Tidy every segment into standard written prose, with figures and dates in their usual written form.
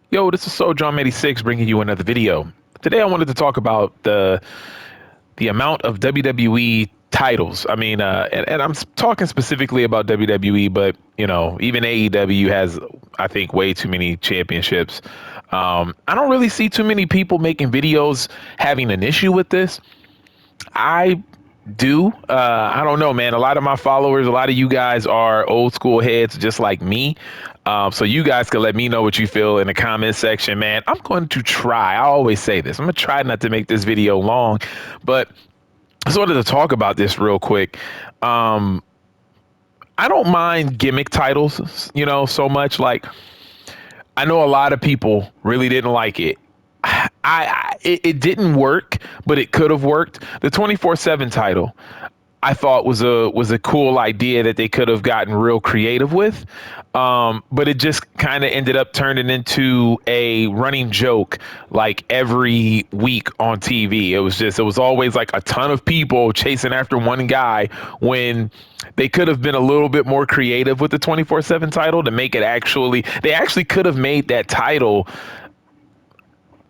Yo, this is Soul John 86 bringing you another video. Today I wanted to talk about the amount of WWE titles. And I'm talking specifically about WWE, but even AEW has, I think, way too many championships. I don't really see too many people making videos having an issue with this. I do. I don't know, man. A lot of my followers, a lot of you guys are old school heads just like me. So you guys can let me know what you feel in the comment section, man. I'm going to try. I always say this. I'm going to try not to make this video long, but I just wanted to talk about this real quick. Um, I don't mind gimmick titles, so much. Like, I know a lot of people really didn't like it. It didn't work, but it could have worked. The 24/7 title, I thought was a cool idea that they could have gotten real creative with. But it just kind of ended up turning into a running joke like every week on TV. It was always like a ton of people chasing after one guy when they could have been a little bit more creative with the 24/7 title to make it they actually could have made that title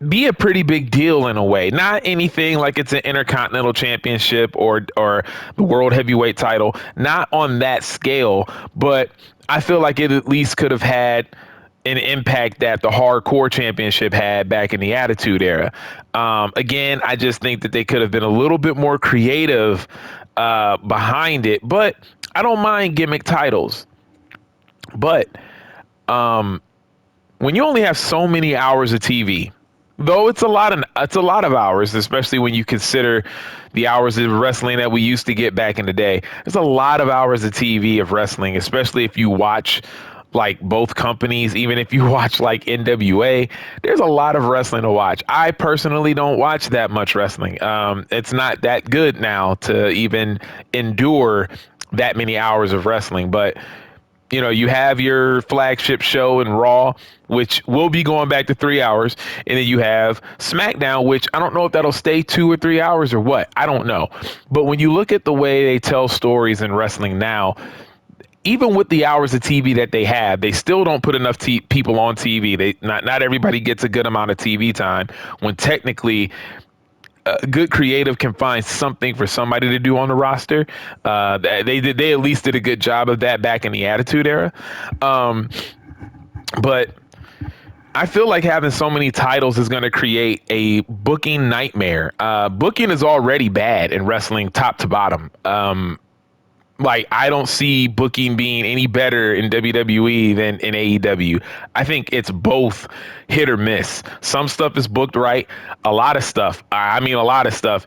be a pretty big deal in a way. Not anything like it's an intercontinental championship or the world heavyweight title. Not on that scale, but I feel like it at least could have had an impact that the hardcore championship had back in the Attitude Era. Again, I just think that they could have been a little bit more creative behind it, but I don't mind gimmick titles. But when you only have so many hours of TV, though it's a lot of hours, especially when you consider the hours of wrestling that we used to get back in the day. There's a lot of hours of TV of wrestling, especially if you watch like both companies, even if you watch like NWA, there's a lot of wrestling to watch. I personally don't watch that much wrestling. It's not that good now to even endure that many hours of wrestling, but you have your flagship show in Raw, which will be going back to 3 hours. And then you have SmackDown, which I don't know if that'll stay 2 or 3 hours or what. I don't know. But when you look at the way they tell stories in wrestling now, even with the hours of TV that they have, they still don't put enough people on TV. Not everybody gets a good amount of TV time when technically good creative can find something for somebody to do on the roster. They at least did a good job of that back in the Attitude Era. Um, but I feel like having so many titles is going to create a booking nightmare. Booking is already bad in wrestling, top to bottom. Like, I don't see booking being any better in WWE than in AEW. I think it's both hit or miss. Some stuff is booked right. A lot of stuff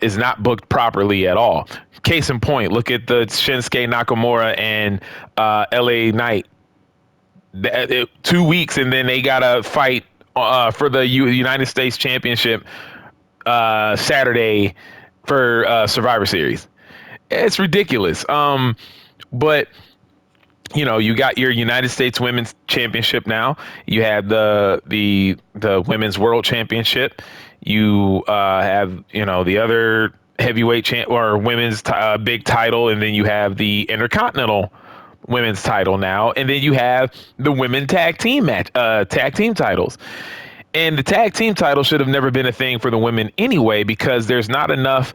is not booked properly at all. Case in point, look at the Shinsuke Nakamura and LA Knight. 2 weeks and then they got to fight for the United States Championship Saturday for Survivor Series. It's ridiculous. But you got your United States Women's Championship now. You have the Women's World Championship. You have the other heavyweight or women's big title, and then you have the Intercontinental Women's title now, and then you have the women tag team titles. And the tag team title should have never been a thing for the women anyway, because there's not enough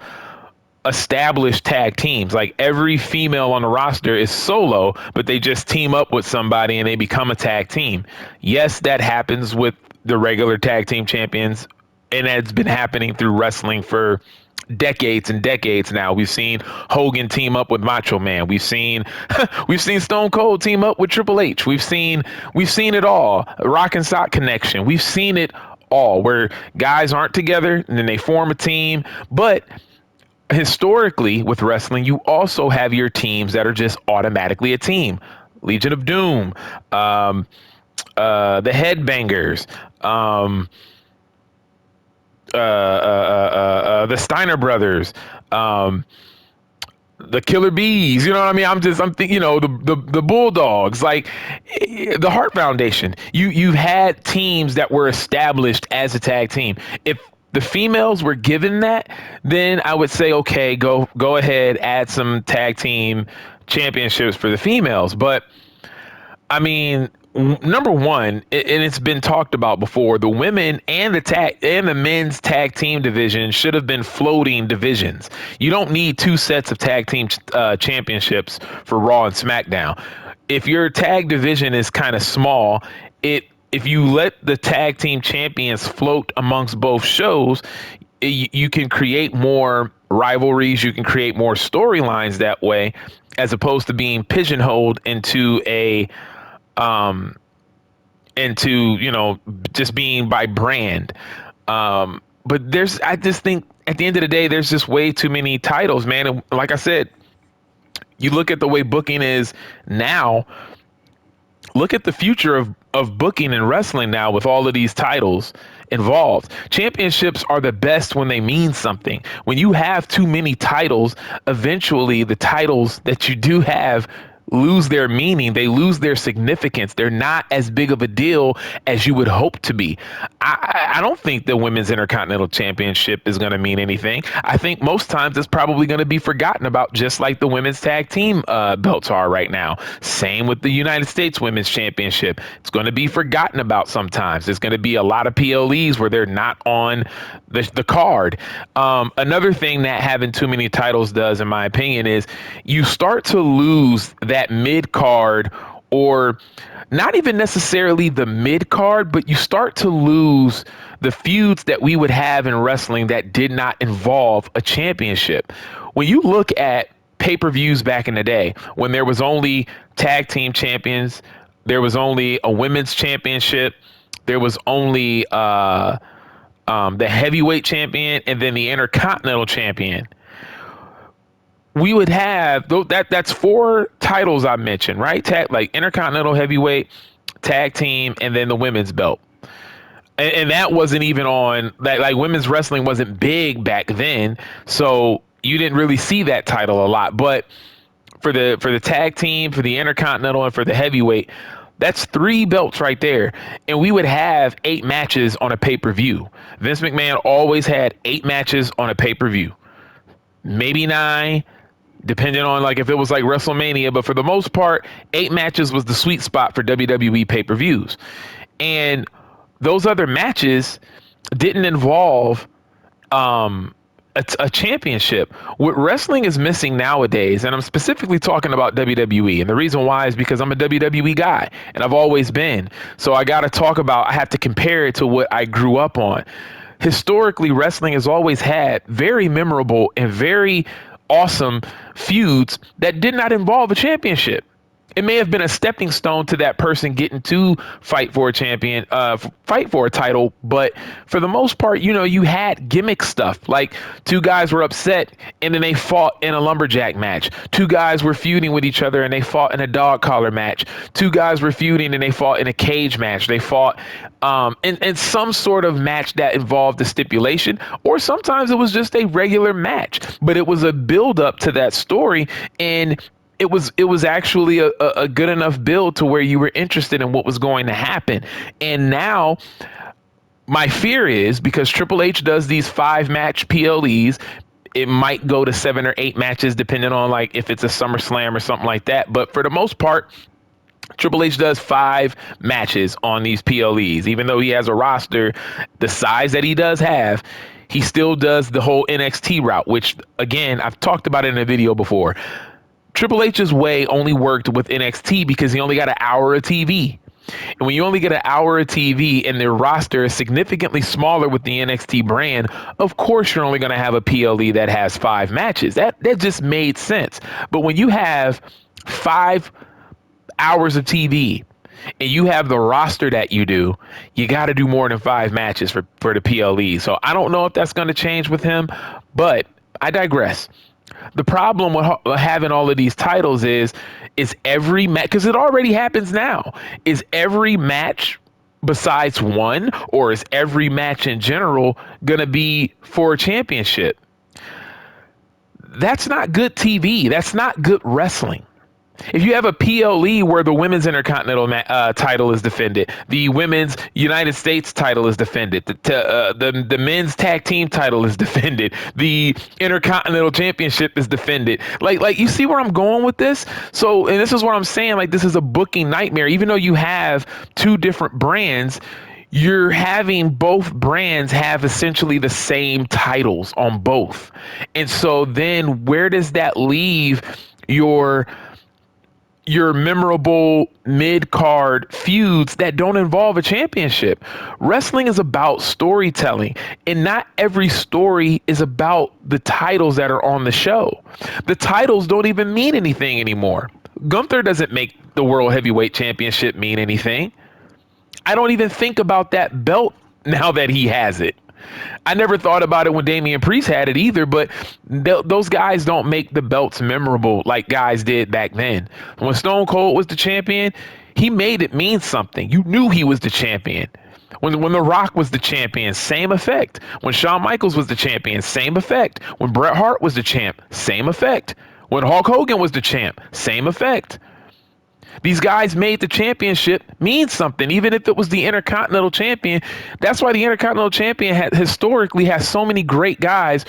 established tag teams. Like, every female on the roster is solo, but they just team up with somebody and they become a tag team. Yes, that happens with the regular tag team champions, and that's been happening through wrestling for decades and decades now. We've seen Hogan team up with Macho Man. We've seen Stone Cold team up with Triple H. We've seen it all. Rock and Sock Connection. We've seen it all, where guys aren't together and then they form a team. But historically with wrestling, you also have your teams that are just automatically a team. Legion of Doom, the Headbangers, the Steiner Brothers, the Killer Bees. You know what I mean? I'm thinking, the Bulldogs, like the Hart Foundation. You've had teams that were established as a tag team. If the females were given that, then I would say, okay, go ahead, add some tag team championships for the females. But I mean, Number one, and it's been talked about before, the women and the men's tag team division should have been floating divisions. You don't need two sets of tag team championships for Raw and SmackDown. If your tag division is kind of small, if you let the tag team champions float amongst both shows, you can create more rivalries. You can create more storylines that way, as opposed to being pigeonholed um, into, just being by brand. But I just think at the end of the day, there's just way too many titles, man. And like I said, you look at the way booking is now. Look at the future of booking and wrestling now with all of these titles involved. Championships are the best when they mean something. When you have too many titles, eventually the titles that you do have lose their meaning. They lose their significance. They're not as big of a deal as you would hope to be. I don't think the Women's Intercontinental Championship is going to mean anything. I think most times it's probably going to be forgotten about, just like the women's tag team belts are right now. Same with the United States Women's Championship. It's going to be forgotten about sometimes. There's going to be a lot of PLEs where they're not on the card. Another thing that having too many titles does, in my opinion, is you start to lose that mid card, or not even necessarily the mid card, but you start to lose the feuds that we would have in wrestling that did not involve a championship. When you look at pay-per-views back in the day, when there was only tag team champions, there was only a women's championship, there was only the heavyweight champion, and then the intercontinental champion. We would have that's four titles I mentioned, right? Like intercontinental, heavyweight, tag team, and then the women's belt. And that wasn't even on that. Like, women's wrestling wasn't big back then, so you didn't really see that title a lot. But for the tag team, for the intercontinental, and for the heavyweight, that's three belts right there. And we would have 8 matches on a pay-per-view. Vince McMahon always had 8 matches on a pay-per-view, maybe 9, depending on like if it was like WrestleMania. But for the most part, 8 matches was the sweet spot for WWE pay-per-views. And those other matches didn't involve a championship. What wrestling is missing nowadays, and I'm specifically talking about WWE, and the reason why is because I'm a WWE guy, and I've always been. So I have to compare it to what I grew up on. Historically, wrestling has always had very memorable and very awesome feuds that did not involve a championship. It may have been a stepping stone to that person getting to fight for a title. But for the most part, you had gimmick stuff. Like, 2 guys were upset and then they fought in a lumberjack match. 2 guys were feuding with each other and they fought in a dog collar match. 2 guys were feuding and they fought in a cage match. They fought in some sort of match that involved a stipulation, or sometimes it was just a regular match. But it was a build up to that story, and it was actually a good enough build to where you were interested in what was going to happen. And now my fear is, because Triple H does these 5-match PLEs, it might go to 7 or 8 matches depending on like if it's a SummerSlam or something like that. But for the most part, Triple H does 5 matches on these PLEs. Even though he has a roster the size that he does have, he still does the whole NXT route, which, again, I've talked about it in a video before. Triple H's way only worked with NXT because he only got an hour of TV. And when you only get an hour of TV and their roster is significantly smaller with the NXT brand, of course you're only going to have a PLE that has 5 matches. That just made sense. But when you have 5 hours of TV and you have the roster that you do, you got to do more than 5 matches for the PLE. So I don't know if that's going to change with him, but I digress. The problem with having all of these titles is every match, because it already happens now, is every match besides one, or is every match in general going to be for a championship? That's not good TV. That's not good wrestling. If you have a PLE where the women's intercontinental title is defended, the women's United States title is defended, the men's tag team title is defended, the intercontinental championship is defended. Like you see where I'm going with this? So, and this is what I'm saying. Like, this is a booking nightmare. Even though you have two different brands, you're having both brands have essentially the same titles on both. And so then where does that leave your memorable mid-card feuds that don't involve a championship? Wrestling is about storytelling, and not every story is about the titles that are on the show. The titles don't even mean anything anymore. Gunther doesn't make the World Heavyweight Championship mean anything. I don't even think about that belt now that he has it. I never thought about it when Damian Priest had it either, but those guys don't make the belts memorable like guys did back then. When Stone Cold was the champion, he made it mean something. You knew he was the champion. When The Rock was the champion, same effect. When Shawn Michaels was the champion, same effect. When Bret Hart was the champ, same effect. When Hulk Hogan was the champ, same effect. These guys made the championship mean something, even if it was the Intercontinental Champion. That's why the Intercontinental Champion historically has so many great guys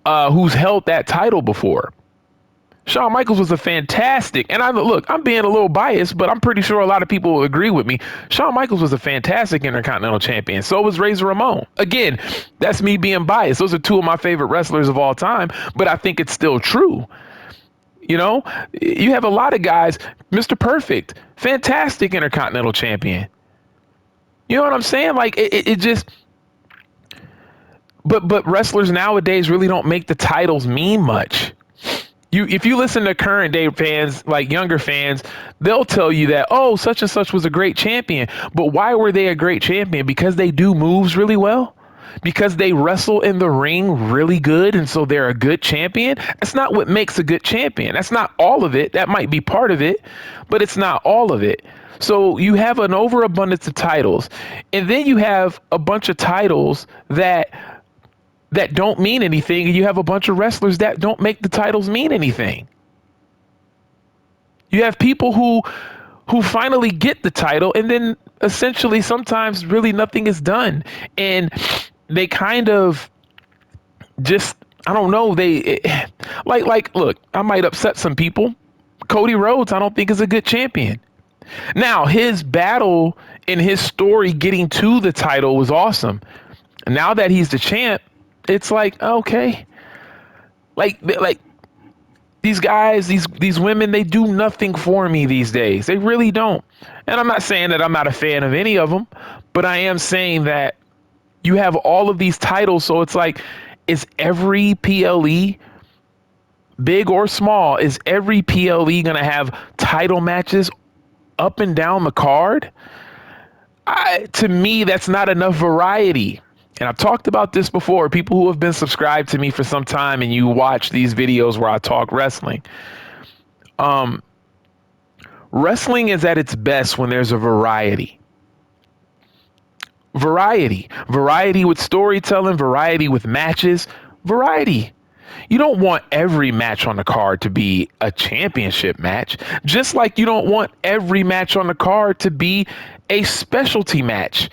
who's held that title before. Shawn Michaels was a fantastic, and I'm being a little biased, but I'm pretty sure a lot of people will agree with me. Shawn Michaels was a fantastic Intercontinental Champion. So was Razor Ramon. Again, that's me being biased. Those are two of my favorite wrestlers of all time, but I think it's still true. You know, you have a lot of guys. Mr. Perfect, fantastic Intercontinental Champion. You know what I'm saying? Like it just. But wrestlers nowadays really don't make the titles mean much. If you listen to current day fans, like younger fans, they'll tell you that, oh, such and such was a great champion. But why were they a great champion? Because they do moves really well? Because they wrestle in the ring really good, and so they're a good champion? That's not what makes a good champion. That's not all of it. That might be part of it, but it's not all of it. So you have an overabundance of titles, and then you have a bunch of titles that don't mean anything, and you have a bunch of wrestlers that don't make the titles mean anything. You have people who finally get the title, and then essentially sometimes really nothing is done. And they kind of just, I don't know, look, I might upset some people. Cody Rhodes, I don't think is a good champion. Now, his battle in his story getting to the title was awesome. Now that he's the champ, it's like, okay. Like these guys, these women, they do nothing for me these days. They really don't. And I'm not saying that I'm not a fan of any of them, but I am saying that you have all of these titles, so it's like, is every PLE, big or small, is every PLE going to have title matches up and down the card? To me, that's not enough variety. And I've talked about this before. People who have been subscribed to me for some time and you watch these videos where I talk wrestling. Wrestling is at its best when there's a variety. Variety with storytelling, variety with matches, variety. You don't want every match on the card to be a championship match, just like you don't want every match on the card to be a specialty match.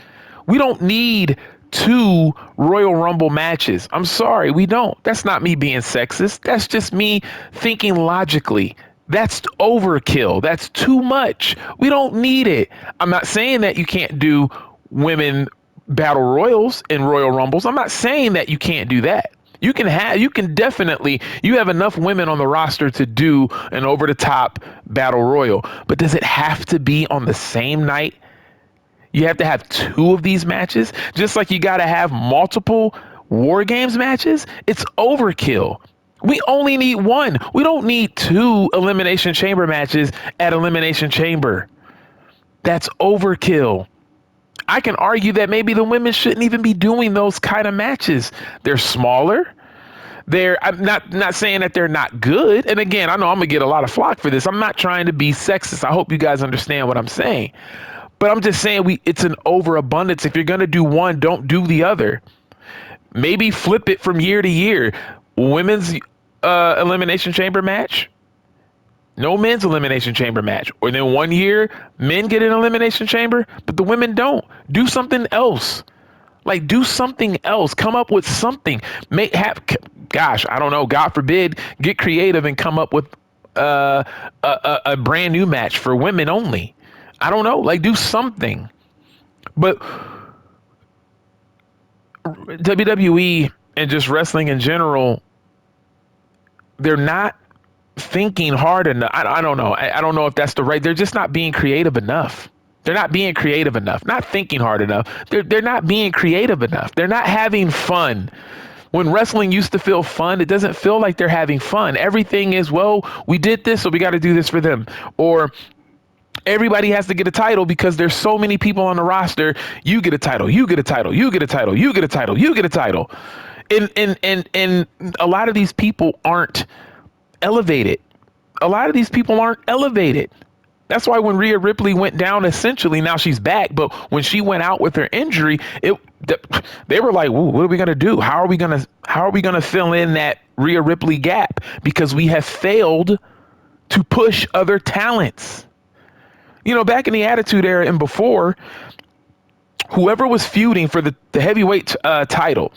We don't need 2 Royal Rumble matches. I'm sorry, we don't. That's not me being sexist. That's just me thinking logically. That's overkill. That's too much. We don't need it. I'm not saying that you can't do women battle royals and Royal Rumbles. I'm not saying that you can't do that. You can definitely, you have enough women on the roster to do an over the top battle royal, but does it have to be on the same night? You have to have 2 of these matches, just like you got to have multiple War Games matches. It's overkill. We only need 1. We don't need 2 Elimination Chamber matches at Elimination Chamber. That's overkill. I can argue that maybe the women shouldn't even be doing those kind of matches. They're smaller. I'm not saying that they're not good. And again, I know I'm going to get a lot of flack for this. I'm not trying to be sexist. I hope you guys understand what I'm saying. But I'm just saying it's an overabundance. If you're going to do one, don't do the other. Maybe flip it from year to year. Women's Elimination Chamber match, No men's elimination chamber match. Or then one year, men get an elimination chamber, but the women don't. Do something else. Like, do something else. Come up with something. Gosh, I don't know. God forbid, get creative and come up with a brand new match for women only. I don't know. Like, do something. But WWE and just wrestling in general, they're not thinking hard enough. I don't know. I don't know if that's the right. They're just not being creative enough. They're not being creative enough. Not thinking hard enough. They're not being creative enough. They're not having fun. When wrestling used to feel fun, it doesn't feel like they're having fun. Everything is, well, we did this, so we got to do this for them. Or everybody has to get a title because there's so many people on the roster. You get a title, you get a title, you get a title, you get a title, you get a title. And a lot of these people aren't elevated. A lot of these people aren't elevated. That's why when Rhea Ripley went down, essentially, now she's back, but when she went out with her injury, they were like, what are we going to do? How are we going to fill in that Rhea Ripley gap? Because we have failed to push other talents. You know, back in the Attitude Era and before, whoever was feuding for the heavyweight title,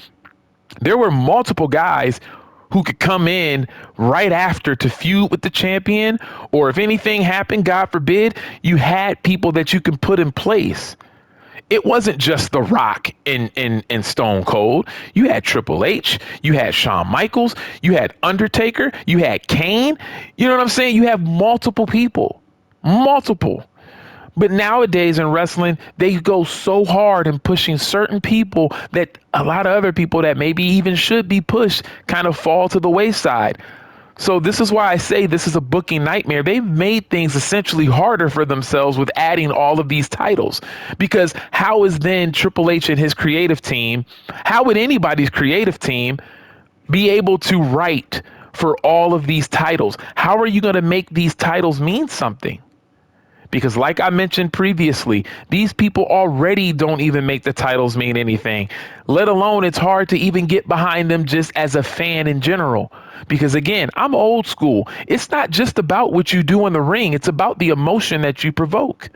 there were multiple guys who could come in right after to feud with the champion, or if anything happened, God forbid, you had people that you can put in place. It wasn't just The Rock and Stone Cold. You had Triple H, you had Shawn Michaels, you had Undertaker, you had Kane. You know what I'm saying? You have multiple people, multiple. But nowadays in wrestling, they go so hard in pushing certain people that a lot of other people that maybe even should be pushed kind of fall to the wayside. So this is why I say this is a booking nightmare. They've made things essentially harder for themselves with adding all of these titles. Because how is then Triple H and his creative team, how would anybody's creative team be able to write for all of these titles? How are you going to make these titles mean something? Because like I mentioned previously, these people already don't even make the titles mean anything, let alone it's hard to even get behind them just as a fan in general. Because again, I'm old school. It's not just about what you do in the ring. It's about the emotion that you provoke,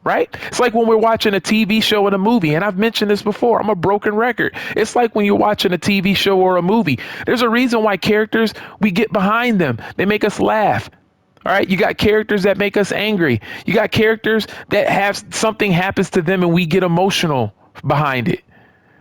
right? It's like when we're watching a TV show and a movie, and I've mentioned this before, I'm a broken record. It's like when you're watching a TV show or a movie, there's a reason why characters, we get behind them. They make us laugh. All right. You got characters that make us angry. You got characters that have something happens to them and we get emotional behind it.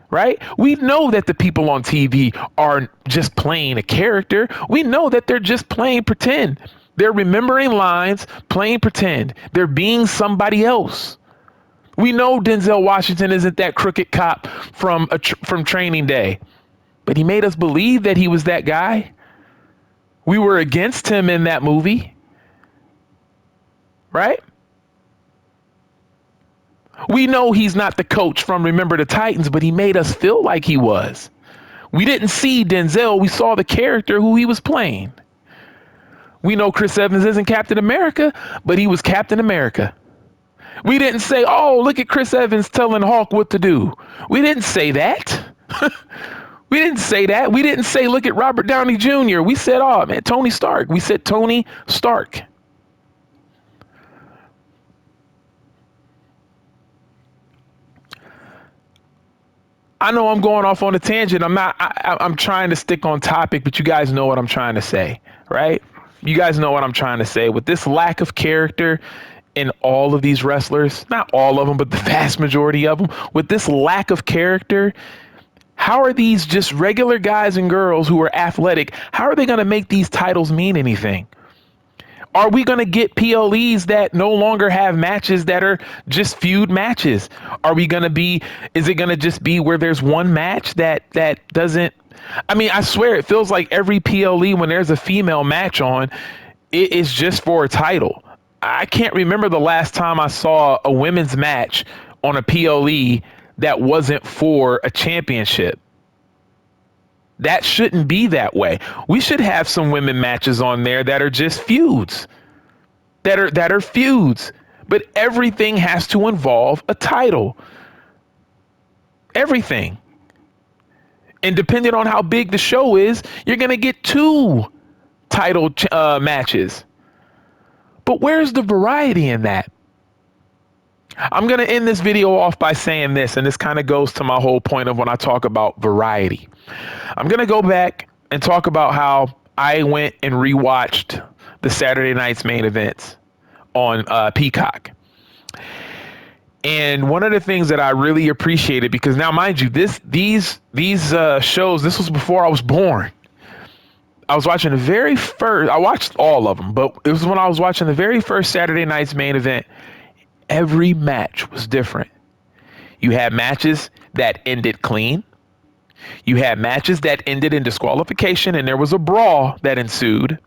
Right. We know that the people on TV are just playing a character. We know that they're just playing pretend. They're remembering lines, playing pretend. They're being somebody else. We know Denzel Washington isn't that crooked cop from Training Day, but he made us believe that he was that guy. We were against him in that movie. Right? We know he's not the coach from Remember the Titans, but he made us feel like he was. We didn't see Denzel. We saw the character who he was playing. We know Chris Evans isn't Captain America, but he was Captain America. We didn't say, oh, look at Chris Evans telling Hulk what to do. We didn't say that. We didn't say that. We didn't say, look at Robert Downey Jr. We said, oh, man, Tony Stark. We said Tony Stark. I know I'm going off on a tangent. I'm trying to stick on topic, but you guys know what I'm trying to say, right? You guys know what I'm trying to say. With this lack of character in all of these wrestlers, not all of them, but the vast majority of them, with this lack of character, how are these just regular guys and girls who are athletic, how are they going to make these titles mean anything? Are we going to get PLEs that no longer have matches that are just feud matches? Are we going to be, is it going to just be where there's one match that doesn't, I mean, I swear it feels like every PLE when there's a female match on, it is just for a title. I can't remember the last time I saw a women's match on a PLE that wasn't for a championship. That shouldn't be that way. We should have some women matches on there that are just feuds, that are feuds, but everything has to involve a title. Everything. And depending on how big the show is, you're going to get two title matches. But where's the variety in that? I'm going to end this video off by saying this, and this kind of goes to my whole point of when I talk about variety. I'm going to go back and talk about how I went and rewatched the Saturday night's main events on Peacock. And one of the things that I really appreciated, because now, mind you, these shows, this was before I was born. I was watching I watched all of them, but it was when I was watching the very first Saturday night's main event. Every match was different. You had matches that ended clean. You had matches that ended in disqualification, and there was a brawl that ensued.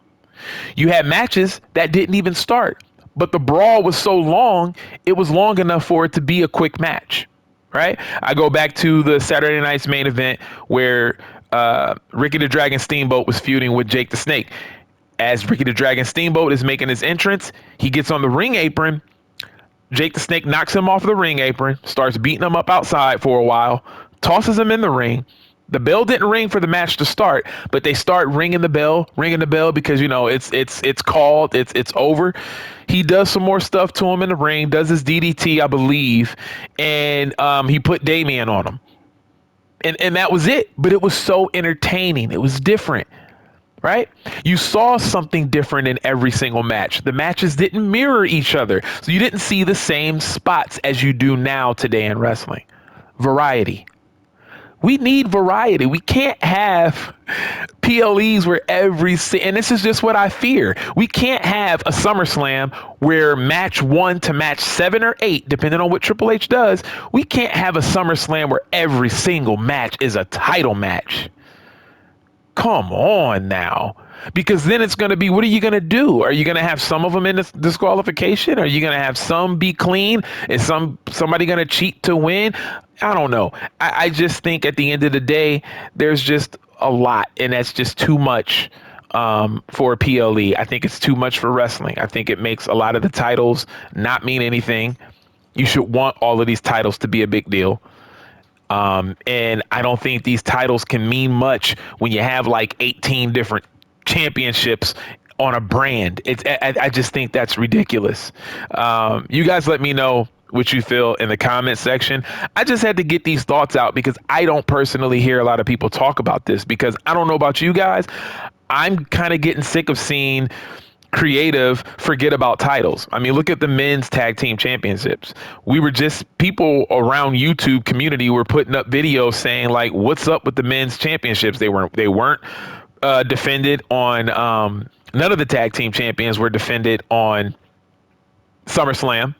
You had matches that didn't even start, but the brawl was so long, it was long enough for it to be a quick match, right? I go back to the Saturday night's main event where Ricky the Dragon Steamboat was feuding with Jake the Snake. As Ricky the Dragon Steamboat is making his entrance, he gets on the ring apron. Jake the Snake knocks him off the ring apron, starts beating him up outside for a while, tosses him in the ring. The bell didn't ring for the match to start, but they start ringing the bell because, you know, it's called, it's over. He does some more stuff to him in the ring, does his DDT, I believe, and he put Damien on him. And that was it. But it was so entertaining. It was different, right? You saw something different in every single match. The matches didn't mirror each other, so you didn't see the same spots as you do now today in wrestling. Variety. We need variety. We can't have PLEs where and this is just what I fear. We can't have a SummerSlam where match 1 to match 7 or 8, depending on what Triple H does, we can't have a SummerSlam where every single match is a title match. Come on now. Because then it's going to be, what are you going to do? Are you going to have some of them in disqualification? Are you going to have some be clean? Is somebody going to cheat to win? I don't know. I just think at the end of the day, there's just a lot, and that's just too much for PLE. I think it's too much for wrestling. I think it makes a lot of the titles not mean anything. You should want all of these titles to be a big deal. And I don't think these titles can mean much when you have like 18 different championships on a brand. I just think that's ridiculous. You guys let me know what you feel in the comment section. I just had to get these thoughts out because I don't personally hear a lot of people talk about this, because I don't know about you guys. I'm kind of getting sick of seeing creative forget about titles. I mean, look at the men's tag team championships. People around YouTube community were putting up videos saying like, what's up with the men's championships? They weren't defended on, none of the tag team champions were defended on SummerSlam.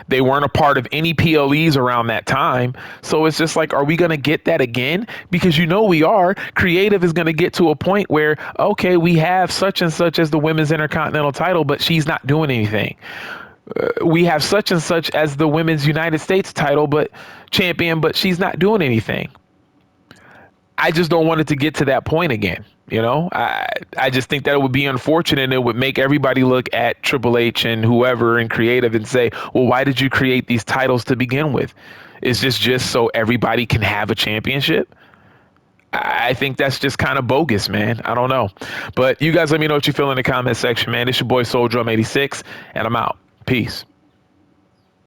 They weren't a part of any PLEs around that time. So it's just like, are we going to get that again? Because you know we are. Creative is going to get to a point where, okay, we have such and such as the women's intercontinental title, but she's not doing anything. We have such and such as the women's United States title, but she's not doing anything. I just don't want it to get to that point again. You know, I just think that it would be unfortunate, and it would make everybody look at Triple H and whoever in creative and say, well, why did you create these titles to begin with? Is this just so everybody can have a championship? I think that's just kind of bogus, man. I don't know. But you guys let me know what you feel in the comment section, man. It's your boy Soul Drum 86, and I'm out. Peace.